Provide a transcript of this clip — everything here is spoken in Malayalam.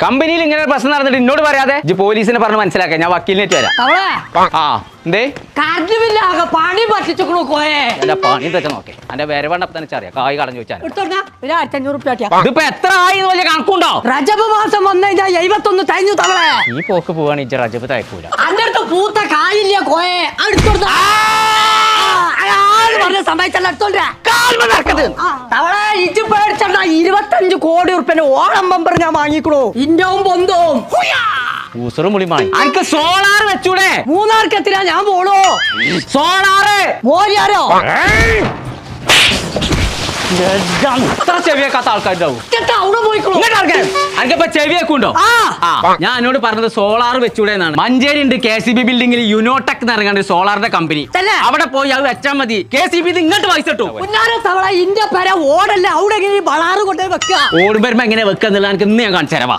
കമ്പനിയിൽ ഇങ്ങനെ പ്രശ്നം നടന്നിട്ട് എന്നോട് പറയാതെ പോലീസിനെ പറഞ്ഞ് മനസ്സിലാക്കാം. ഞാൻ വക്കീലിനേറ്റ് വരാം. ആ എന്തേ പണി പറ്റിച്ചു കോയെ എന്റെ പണി തെച്ച നോക്കേ. എന്റെ വരവണ്ണപ്പ തന്നെ അറിയാം. കായ് കടഞ്ഞു ചോദിച്ചാൽ ഇതിപ്പോ എത്ര ആയി വലിയ കണക്കുണ്ടോ? റജബ് മാസം വന്നു കഴിഞ്ഞാൽ 71 തൈഞ്ഞു തവളെ. ഈ പോക്ക് പോവാണ് ഇജ്ജ് റജബ് തയക്കൂല. അന്റെ അടുത്ത് പൂത്ത കായില്ല കോയെ തവളെ ഇജ്ജ് പേടിച്ചണ്ട. 25 കോടി ഉറുപ്പിന്റെ ഓണം ബമ്പർ ഞാൻ വാങ്ങിക്കണു. ഇന്നവും പൊന്തവും അനക്ക് സോളാർ വെച്ചൂടെ? മൂന്നാർക്ക് എത്തിനാ ഞാൻ പോണു. സോളാറ് മോരിയാരോ ഇത്ര ചെവിയേക്കാത്ത ആൾക്കാരുണ്ടാവും. അവിടെ പോയിക്കണു. അനക്കിപ്പോ ചെവിയൊക്കെ ഞാൻ എന്നോട് പറഞ്ഞത് സോളാർ വെച്ചൂടെ എന്നാണ്. മഞ്ചേരി ഉണ്ട് KCB ബിൽഡിംഗിൽ യുനോടെക് എന്ന് ഇറങ്ങാണ്ട് സോളാറിന്റെ കമ്പനി. അവിടെ പോയി അത് വെച്ചാൽ മതി. KCB ഇങ്ങോട്ട് പൈസ കിട്ടും. തവള ഇന്റെ പേര ഓടല്ല അവിടെ വളാറ് കൊണ്ടേ വെക്കുക. ഓടുമ്പോ എങ്ങനെ വെക്കുക എന്നുള്ളത് എനിക്ക് ഇന്ന് ഞാൻ കാണിച്ചു തരാം.